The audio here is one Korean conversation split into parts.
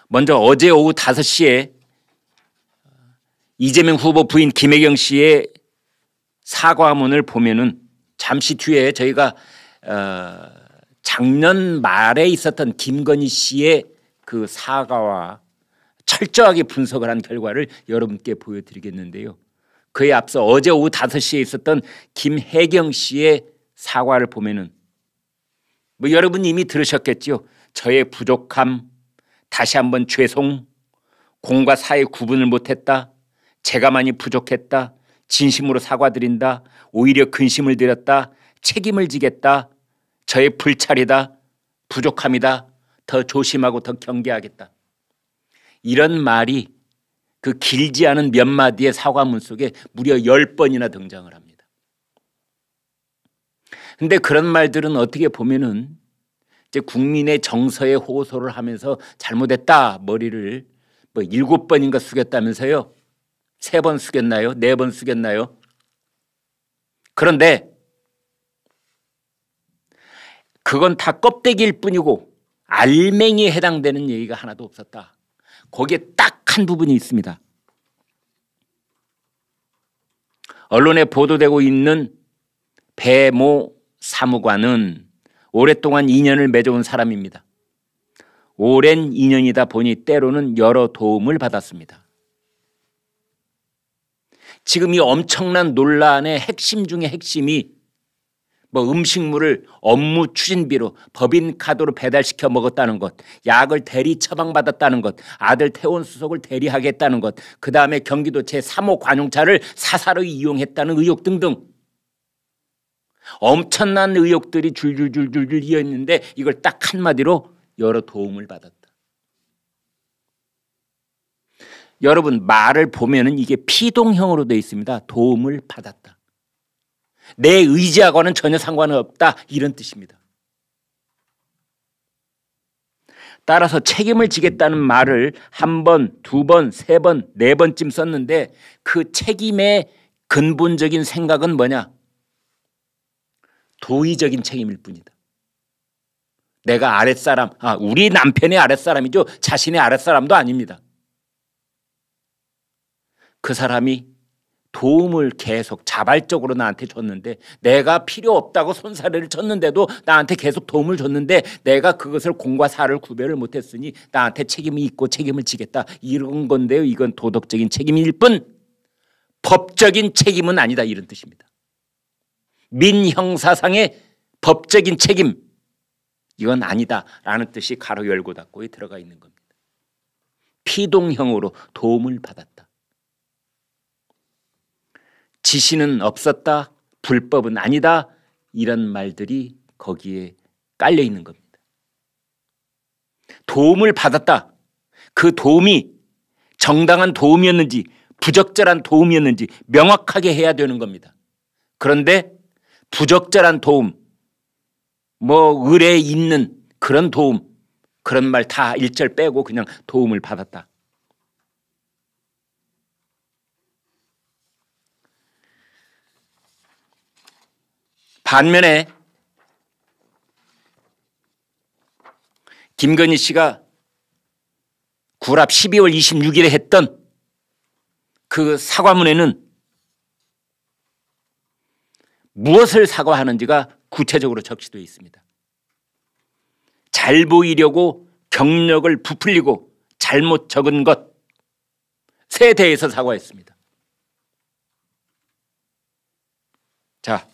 먼저 어제 오후 5시에 이재명 후보 부인 김혜경 씨의 사과문을 보면은 잠시 뒤에 저희가 작년 말에 있었던 김건희 씨의 그 사과와 철저하게 분석을 한 결과를 여러분께 보여드리겠는데요. 그에 앞서 어제 오후 5시에 있었던 김혜경 씨의 사과를 보면은 뭐 여러분 이미 들으셨겠죠. 저의 부족함, 다시 한번 죄송, 공과 사의 구분을 못했다, 제가 많이 부족했다, 진심으로 사과드린다, 오히려 근심을 드렸다, 책임을 지겠다, 저의 불찰이다, 부족함이다, 더 조심하고 더 경계하겠다. 이런 말이 그 길지 않은 몇 마디의 사과문 속에 무려 10번이나 등장을 합니다. 그런데 그런 말들은 어떻게 보면은 이제 국민의 정서에 호소를 하면서 잘못했다 머리를 뭐 7번인가 숙였다면서요. 3번 숙였나요? 4번 숙였나요? 그런데 그건 다 껍데기일 뿐이고 알맹이에 해당되는 얘기가 하나도 없었다. 거기에 딱 한 부분이 있습니다. 언론에 보도되고 있는 배모 사무관은 오랫동안 인연을 맺어온 사람입니다. 오랜 인연이다 보니 때로는 여러 도움을 받았습니다. 지금 이 엄청난 논란의 핵심 중에 핵심이 뭐 음식물을 업무 추진비로 법인카드로 배달시켜 먹었다는 것, 약을 대리 처방받았다는 것, 아들 태원 수석을 대리하겠다는 것, 그 다음에 경기도 제3호 관용차를 사사로이 이용했다는 의혹 등등 엄청난 의혹들이 줄줄줄줄 이어있는데 이걸 딱 한마디로 여러 도움을 받았다. 여러분 말을 보면은 이게 피동형으로 되어 있습니다. 도움을 받았다. 내 의지하고는 전혀 상관은 없다 이런 뜻입니다. 따라서 책임을 지겠다는 말을 1번, 2번, 3번, 4번쯤 썼는데 그 책임의 근본적인 생각은 뭐냐? 도의적인 책임일 뿐이다. 내가 아랫사람, 우리 남편의 아랫사람이죠. 자신의 아랫사람도 아닙니다. 그 사람이 도움을 계속 자발적으로 나한테 줬는데 내가 필요 없다고 손사래를 쳤는데도 나한테 계속 도움을 줬는데 내가 그것을 공과 사를 구별을 못했으니 나한테 책임이 있고 책임을 지겠다 이런 건데요. 이건 도덕적인 책임일 뿐 법적인 책임은 아니다 이런 뜻입니다. 민형사상의 법적인 책임 이건 아니다라는 뜻이 가로 열고 닫고에 들어가 있는 겁니다. 피동형으로 도움을 받았다. 지시는 없었다, 불법은 아니다 이런 말들이 거기에 깔려 있는 겁니다. 도움을 받았다. 그 도움이 정당한 도움이었는지 부적절한 도움이었는지 명확하게 해야 되는 겁니다. 그런데 부적절한 도움, 뭐 의뢰에 있는 그런 도움, 그런 말 다 일절 빼고 그냥 도움을 받았다. 반면에 김건희 씨가 구랍 12월 26일에 했던 그 사과문에는 무엇을 사과하는지가 구체적으로 적시되어 있습니다. 잘 보이려고 경력을 부풀리고 잘못 적은 것에 대해서 사과했습니다. 자,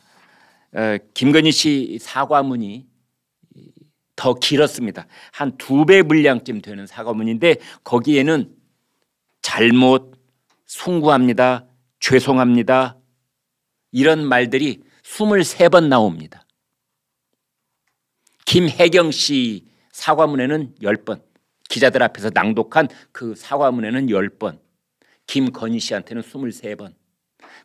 김건희 씨 사과문이 더 길었습니다. 한 2배 분량쯤 되는 사과문인데 거기에는 잘못, 송구합니다, 죄송합니다 이런 말들이 23번 나옵니다. 김혜경 씨 사과문에는 10번, 기자들 앞에서 낭독한 그 사과문에는 10번, 김건희 씨한테는 23번.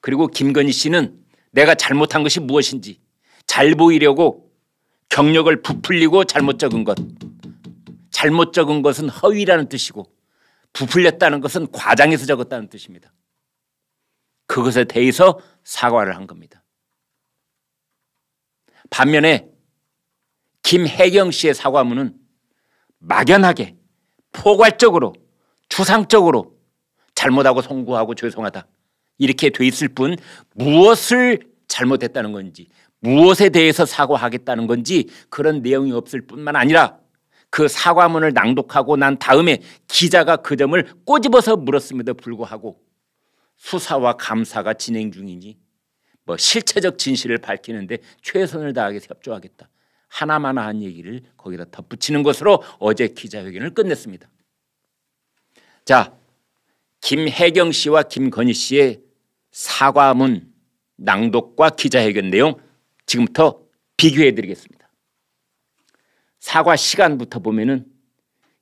그리고 김건희 씨는 내가 잘못한 것이 무엇인지 잘 보이려고 경력을 부풀리고 잘못 적은 것, 잘못 적은 것은 허위라는 뜻이고 부풀렸다는 것은 과장해서 적었다는 뜻입니다. 그것에 대해서 사과를 한 겁니다. 반면에 김혜경 씨의 사과문은 막연하게 포괄적으로 추상적으로 잘못하고 송구하고 죄송하다 이렇게 돼 있을 뿐 무엇을 잘못했다는 건지 무엇에 대해서 사과하겠다는 건지 그런 내용이 없을 뿐만 아니라 그 사과문을 낭독하고 난 다음에 기자가 그 점을 꼬집어서 물었음에도 불구하고 수사와 감사가 진행 중이니 뭐 실체적 진실을 밝히는데 최선을 다하게 협조하겠다. 하나마나한 얘기를 거기다 덧붙이는 것으로 어제 기자회견을 끝냈습니다. 자, 김혜경 씨와 김건희 씨의 사과문 낭독과 기자회견 내용 지금부터 비교해 드리겠습니다. 사과 시간부터 보면은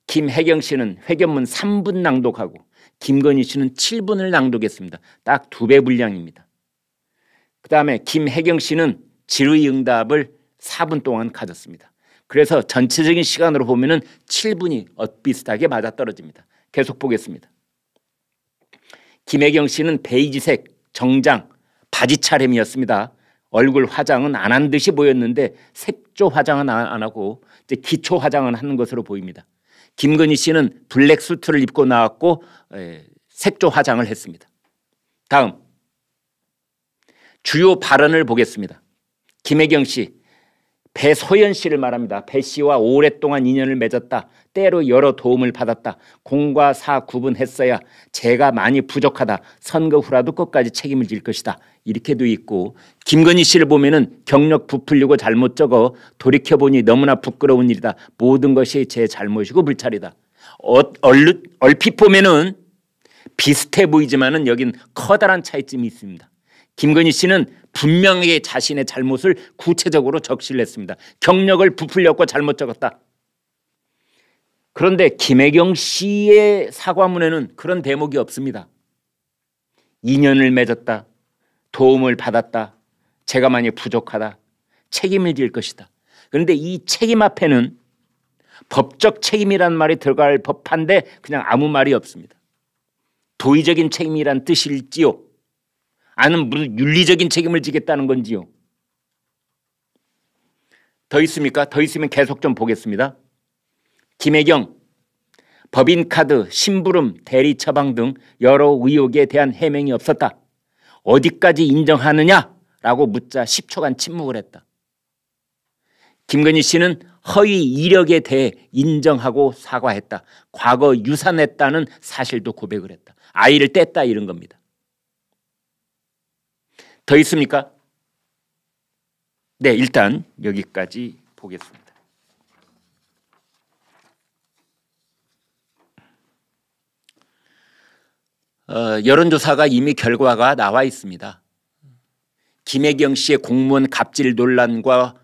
김혜경 씨는 회견문 3분 낭독하고 김건희 씨는 7분을 낭독했습니다. 딱 2배 분량입니다. 그 다음에 김혜경 씨는 질의응답을 4분 동안 가졌습니다. 그래서 전체적인 시간으로 보면은 7분이 엇비슷하게 맞아떨어집니다. 계속 보겠습니다. 김혜경 씨는 베이지색 정장 바지 차림이었습니다. 얼굴 화장은 안 한 듯이 보였는데 색조 화장은 안 하고 이제 기초 화장은 하는 것으로 보입니다. 김건희 씨는 블랙 수트를 입고 나왔고 색조 화장을 했습니다. 다음 주요 발언을 보겠습니다. 김혜경 씨, 배소연 씨를 말합니다. 배 씨와 오랫동안 인연을 맺었다. 때로 여러 도움을 받았다. 공과 사 구분했어야 제가 많이 부족하다. 선거 후라도 끝까지 책임을 질 것이다. 이렇게 돼 있고 김건희 씨를 보면은 경력 부풀리고 잘못 적어 돌이켜보니 너무나 부끄러운 일이다. 모든 것이 제 잘못이고 불찰이다. 얼핏 보면은 비슷해 보이지만은 여긴 커다란 차이점이 있습니다. 김건희 씨는 분명하게 자신의 잘못을 구체적으로 적시를 했습니다. 경력을 부풀렸고 잘못 적었다. 그런데 김혜경 씨의 사과문에는 그런 대목이 없습니다. 인연을 맺었다. 도움을 받았다. 제가 많이 부족하다. 책임을 질 것이다. 그런데 이 책임 앞에는 법적 책임이란 말이 들어갈 법한데 그냥 아무 말이 없습니다. 도의적인 책임이란 뜻일지요? 아니면 무슨 윤리적인 책임을 지겠다는 건지요? 더 있습니까? 더 있으면 계속 좀 보겠습니다. 김혜경, 법인카드, 심부름, 대리 처방 등 여러 의혹에 대한 해명이 없었다. 어디까지 인정하느냐라고 묻자 10초간 침묵을 했다. 김건희 씨는 허위 이력에 대해 인정하고 사과했다. 과거 유산했다는 사실도 고백을 했다. 아이를 뗐다 이런 겁니다. 더 있습니까? 네, 일단 여기까지 보겠습니다. 여론조사가 이미 결과가 나와 있습니다. 김혜경 씨의 공무원 갑질 논란과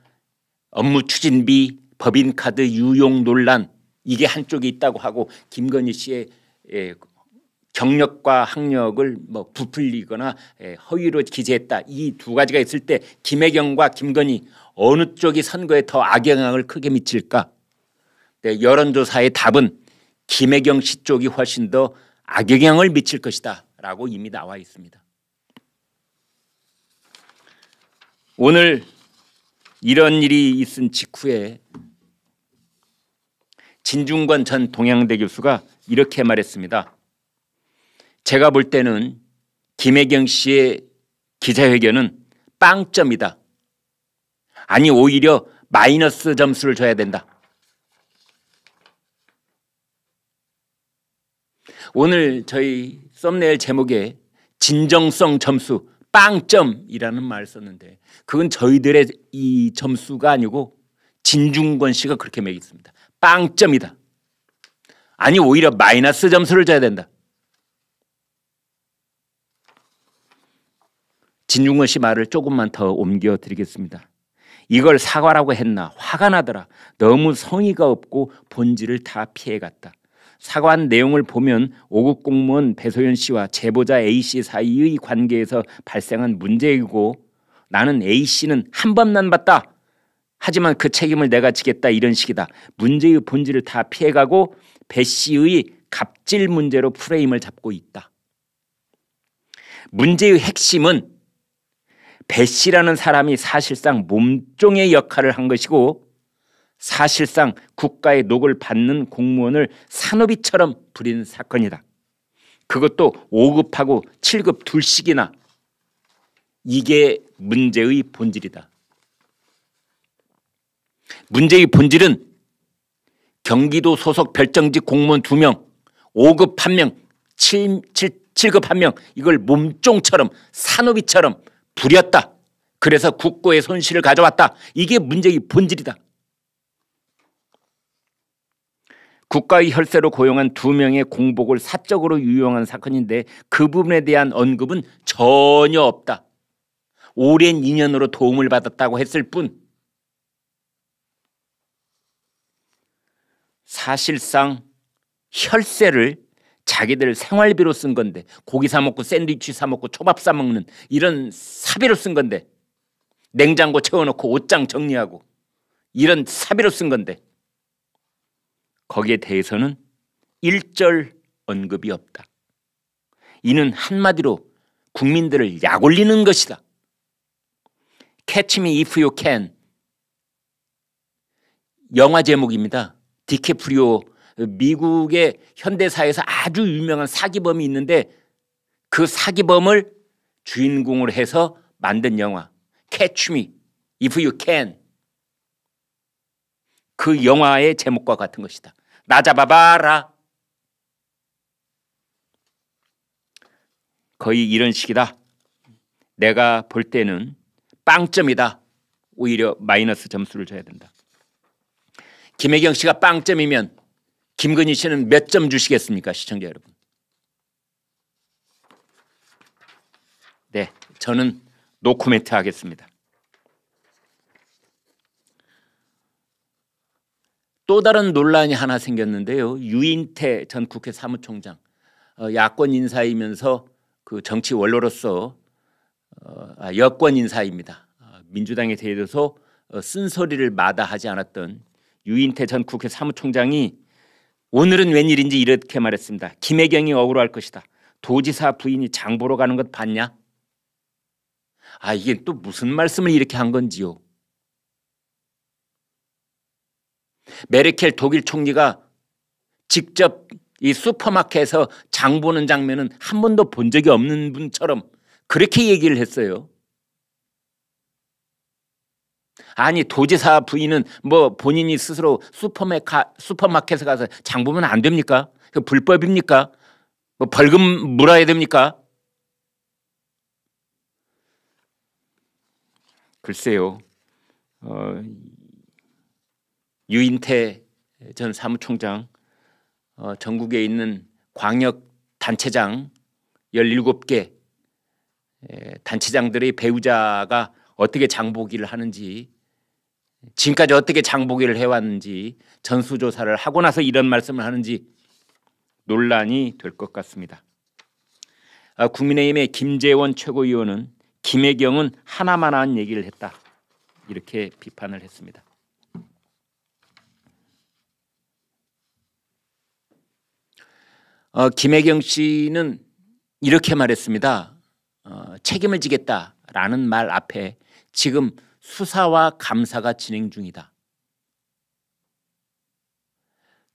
업무 추진비, 법인카드 유용 논란 이게 한쪽에 있다고 하고 김건희 씨의 경력과 학력을 뭐 부풀리거나 허위로 기재했다. 이 두 가지가 있을 때 김혜경과 김건희 어느 쪽이 선거에 더 악영향을 크게 미칠까? 네, 여론조사의 답은 김혜경 씨 쪽이 훨씬 더 악영향을 미칠 것이다 라고 이미 나와 있습니다. 오늘 이런 일이 있은 직후에 진중권 전 동양대 교수가 이렇게 말했습니다. 제가 볼 때는 김혜경 씨의 기자회견은 빵점이다. 아니 오히려 마이너스 점수를 줘야 된다. 오늘 저희 썸네일 제목에 진정성 점수 빵점이라는 말을 썼는데 그건 저희들의 이 점수가 아니고 진중권 씨가 그렇게 매겼습니다. 빵점이다. 아니 오히려 마이너스 점수를 줘야 된다. 진중권 씨 말을 조금만 더 옮겨 드리겠습니다. 이걸 사과라고 했나 화가 나더라. 너무 성의가 없고 본질을 다 피해갔다. 사과한 내용을 보면 5급 공무원 배소연 씨와 제보자 A씨 사이의 관계에서 발생한 문제이고 나는 A씨는 한 번만 봤다. 하지만 그 책임을 내가 지겠다 이런 식이다. 문제의 본질을 다 피해가고 배씨의 갑질 문제로 프레임을 잡고 있다. 문제의 핵심은 배씨라는 사람이 사실상 몸종의 역할을 한 것이고 사실상 국가의 녹을 받는 공무원을 산업이처럼 부린 사건이다. 그것도 5급하고 7급 둘씩이나. 이게 문제의 본질이다. 문제의 본질은 경기도 소속 별정직 공무원 2명, 5급 1명, 7급 1명 이걸 몸종처럼 산업이처럼 부렸다. 그래서 국고의 손실을 가져왔다. 이게 문제의 본질이다. 국가의 혈세로 고용한 2명의 공복을 사적으로 유용한 사건인데 그 부분에 대한 언급은 전혀 없다. 오랜 인연으로 도움을 받았다고 했을 뿐 사실상 혈세를 자기들 생활비로 쓴 건데 고기 사 먹고 샌드위치 사 먹고 초밥 사 먹는 이런 사비로 쓴 건데 냉장고 채워놓고 옷장 정리하고 이런 사비로 쓴 건데 거기에 대해서는 일절 언급이 없다. 이는 한마디로 국민들을 약올리는 것이다. Catch me if you can. 영화 제목입니다. 디캐프리오 미국의 현대사에서 아주 유명한 사기범이 있는데 그 사기범을 주인공으로 해서 만든 영화 Catch me if you can. 그 영화의 제목과 같은 것이다. 나 잡아봐라. 거의 이런 식이다. 내가 볼 때는 빵점이다. 오히려 마이너스 점수를 줘야 된다. 김혜경 씨가 빵점이면 김건희 씨는 몇 점 주시겠습니까? 시청자 여러분. 네, 저는 노코멘트 하겠습니다. 또 다른 논란이 하나 생겼는데요. 유인태 전 국회 사무총장 야권 인사이면서 그 정치 원로로서 여권 인사입니다. 민주당에 대해서 쓴소리를 마다하지 않았던 유인태 전 국회 사무총장이 오늘은 웬일인지 이렇게 말했습니다. 김혜경이 억울할 것이다. 도지사 부인이 장 보러 가는 것 봤냐? 이게 또 무슨 말씀을 이렇게 한 건지요. 메르켈 독일 총리가 직접 이 슈퍼마켓에서 장 보는 장면은 한 번도 본 적이 없는 분처럼 그렇게 얘기를 했어요. 아니 도지사 부인은 뭐 본인이 스스로 슈퍼마켓에 가서 장 보면 안 됩니까? 그 불법입니까? 뭐 벌금 물어야 됩니까? 글쎄요. 유인태 전 사무총장 전국에 있는 광역 단체장 17개 단체장들의 배우자가 어떻게 장보기를 하는지 지금까지 어떻게 장보기를 해왔는지 전수조사를 하고 나서 이런 말씀을 하는지 논란이 될 것 같습니다. 국민의힘의 김재원 최고위원은 김혜경은 하나만한 얘기를 했다. 이렇게 비판을 했습니다. 김혜경 씨는 이렇게 말했습니다. 책임을 지겠다라는 말 앞에 지금 수사와 감사가 진행 중이다.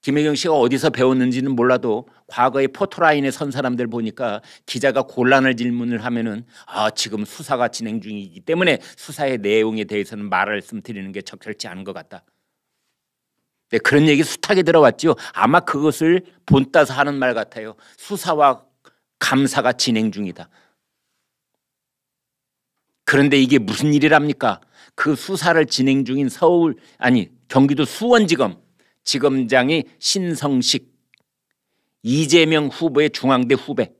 김혜경 씨가 어디서 배웠는지는 몰라도 과거에 포토라인에 선 사람들 보니까 기자가 곤란한 질문을 하면은 지금 수사가 진행 중이기 때문에 수사의 내용에 대해서는 말씀드리는 게 적절치 않은 것 같다. 네, 그런 얘기 숱하게 들어왔죠. 아마 그것을 본따서 하는 말 같아요. 수사와 감사가 진행 중이다. 그런데 이게 무슨 일이랍니까? 그 수사를 진행 중인 경기도 수원지검 지검장이 신성식 이재명 후보의 중앙대 후배.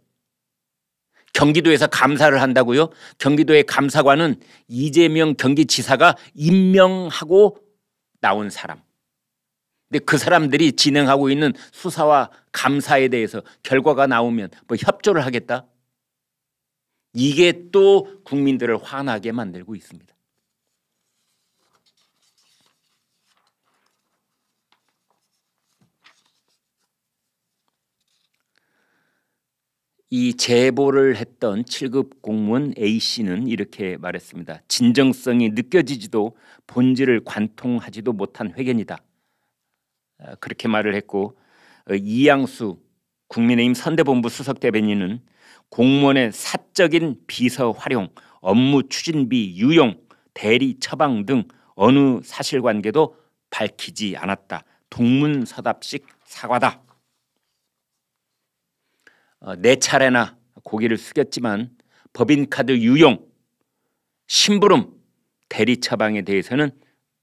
경기도에서 감사를 한다고요? 경기도의 감사관은 이재명 경기지사가 임명하고 나온 사람. 근데 그 사람들이 진행하고 있는 수사와 감사에 대해서 결과가 나오면 뭐 협조를 하겠다? 이게 또 국민들을 화나게 만들고 있습니다. 이 제보를 했던 7급 공무원 A씨는 이렇게 말했습니다. 진정성이 느껴지지도 본질을 관통하지도 못한 회견이다. 그렇게 말을 했고, 이양수 국민의힘 선대본부 수석대변인은 공무원의 사적인 비서 활용, 업무 추진비 유용, 대리 처방 등 어느 사실관계도 밝히지 않았다. 동문서답식 사과다. 네 차례나 고개를 숙였지만 법인카드 유용, 심부름, 대리 처방에 대해서는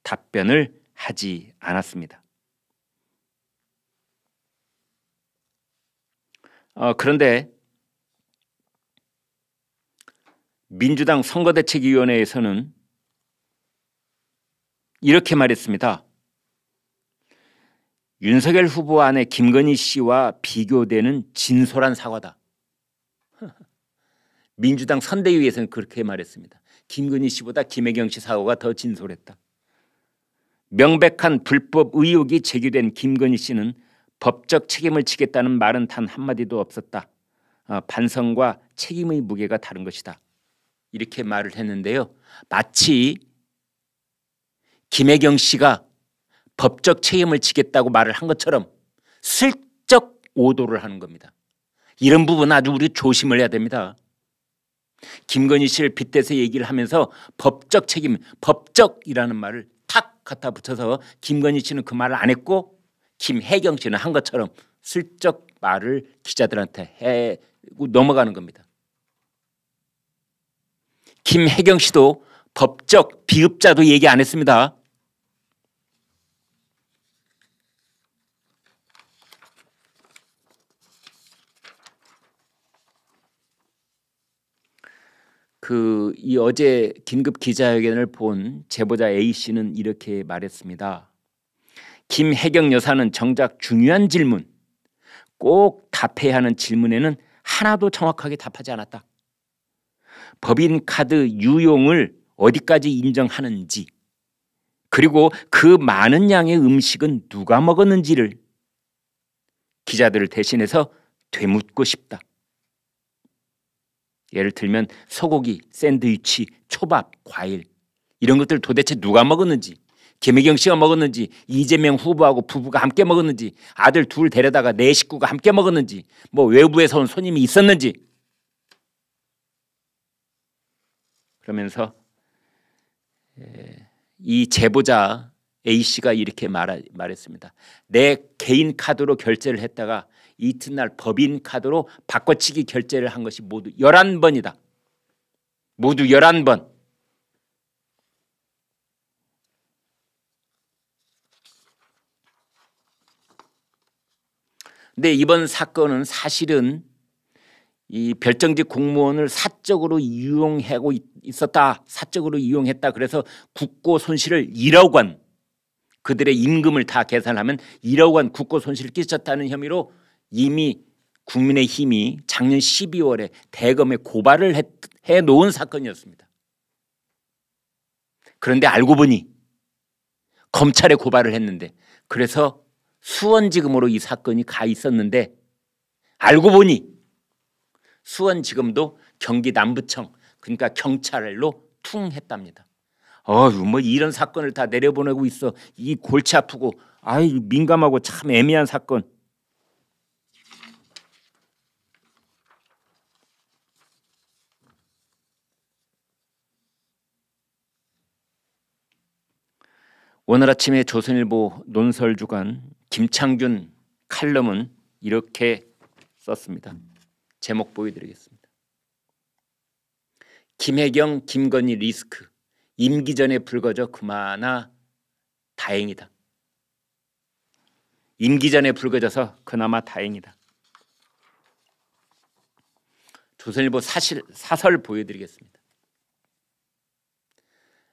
답변을 하지 않았습니다. 그런데 민주당 선거대책위원회에서는 이렇게 말했습니다. 윤석열 후보 안에 김건희 씨와 비교되는 진솔한 사과다. 민주당 선대위에서는 그렇게 말했습니다. 김건희 씨보다 김혜경 씨 사과가 더 진솔했다. 명백한 불법 의혹이 제기된 김건희 씨는 법적 책임을 지겠다는 말은 단 한마디도 없었다. 반성과 책임의 무게가 다른 것이다. 이렇게 말을 했는데요. 마치 김혜경 씨가 법적 책임을 지겠다고 말을 한 것처럼 슬쩍 오도를 하는 겁니다. 이런 부분 아주 우리 조심을 해야 됩니다. 김건희 씨를 빗대서 얘기를 하면서 법적 책임, 법적이라는 말을 탁 갖다 붙여서 김건희 씨는 그 말을 안 했고 김혜경 씨는 한 것처럼 슬쩍 말을 기자들한테 해고 넘어가는 겁니다. 김혜경 씨도 법적 비읍자도 얘기 안 했습니다. 이 어제 긴급 기자회견을 본 제보자 A씨는 이렇게 말했습니다. 김혜경 여사는 정작 중요한 질문, 꼭 답해야 하는 질문에는 하나도 정확하게 답하지 않았다. 법인카드 유용을 어디까지 인정하는지, 그리고 그 많은 양의 음식은 누가 먹었는지를 기자들을 대신해서 되묻고 싶다. 예를 들면 소고기, 샌드위치, 초밥, 과일 이런 것들 도대체 누가 먹었는지, 김혜경 씨가 먹었는지, 이재명 후보하고 부부가 함께 먹었는지, 아들 둘 데려다가 내 식구가 함께 먹었는지, 뭐 외부에서 온 손님이 있었는지. 그러면서 이 제보자 A씨가 이렇게 말했습니다. 내 개인 카드로 결제를 했다가 이튿날 법인 카드로 바꿔치기 결제를 한 것이 모두 11번이다. 모두 11번. 근데 이번 사건은 사실은 이 별정직 공무원을 사적으로 이용하고 있었다. 사적으로 이용했다. 그래서 국고 손실을 1억 원, 그들의 임금을 다 계산하면 1억 원 국고 손실을 끼쳤다는 혐의로 이미 국민의힘이 작년 12월에 대검에 고발을 해놓은 사건이었습니다. 그런데 알고 보니 검찰에 고발을 했는데, 그래서 수원지검으로 이 사건이 가 있었는데, 알고 보니 수원지검도 경기 남부청, 그러니까 경찰로 퉁했답니다. 뭐 이런 사건을 다 내려보내고 있어. 이 골치 아프고 민감하고 참 애매한 사건. 오늘 아침에 조선일보 논설주간 김창균 칼럼은 이렇게 썼습니다. 제목 보여드리겠습니다. 김혜경, 김건희 리스크. 임기 전에 불거져 그나마 다행이다. 임기 전에 불거져서 그나마 다행이다. 조선일보 사설 보여드리겠습니다.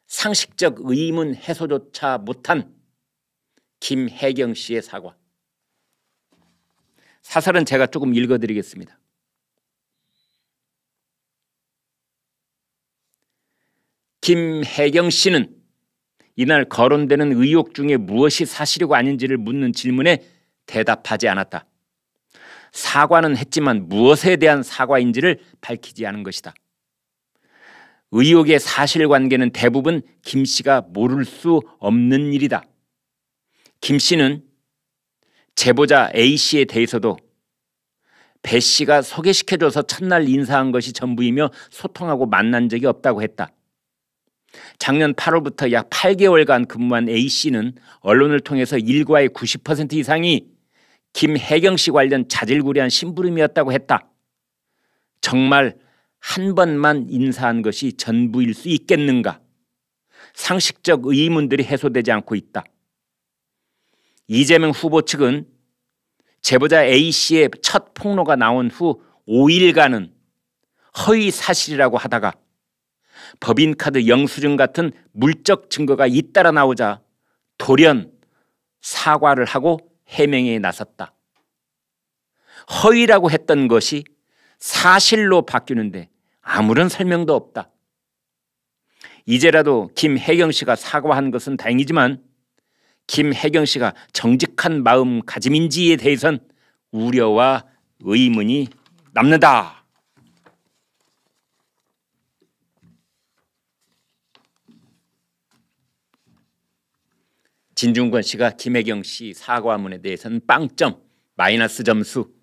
상식적 의문 해소조차 못한 김혜경 씨의 사과. 사설은 제가 조금 읽어드리겠습니다. 김혜경 씨는 이날 거론되는 의혹 중에 무엇이 사실이고 아닌지를 묻는 질문에 대답하지 않았다. 사과는 했지만 무엇에 대한 사과인지를 밝히지 않은 것이다. 의혹의 사실관계는 대부분 김 씨가 모를 수 없는 일이다. 김 씨는 제보자 A 씨에 대해서도 배 씨가 소개시켜줘서 첫날 인사한 것이 전부이며 소통하고 만난 적이 없다고 했다. 작년 8월부터 약 8개월간 근무한 A 씨는 언론을 통해서 일과의 90% 이상이 김혜경 씨 관련 자질구레한 심부름이었다고 했다. 정말 한 번만 인사한 것이 전부일 수 있겠는가? 상식적 의문들이 해소되지 않고 있다. 이재명 후보 측은 제보자 A 씨의 첫 폭로가 나온 후 5일간은 허위 사실이라고 하다가 법인카드 영수증 같은 물적 증거가 잇따라 나오자 돌연 사과를 하고 해명에 나섰다. 허위라고 했던 것이 사실로 바뀌는데 아무런 설명도 없다. 이제라도 김혜경 씨가 사과한 것은 다행이지만 김혜경 씨가 정직한 마음가짐인지에 대해선 우려와 의문이 남는다. 진중권 씨가 김혜경 씨 사과문에 대해서는 빵점, 마이너스 점수,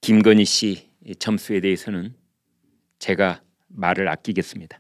김건희 씨 점수에 대해서는 제가 말을 아끼겠습니다.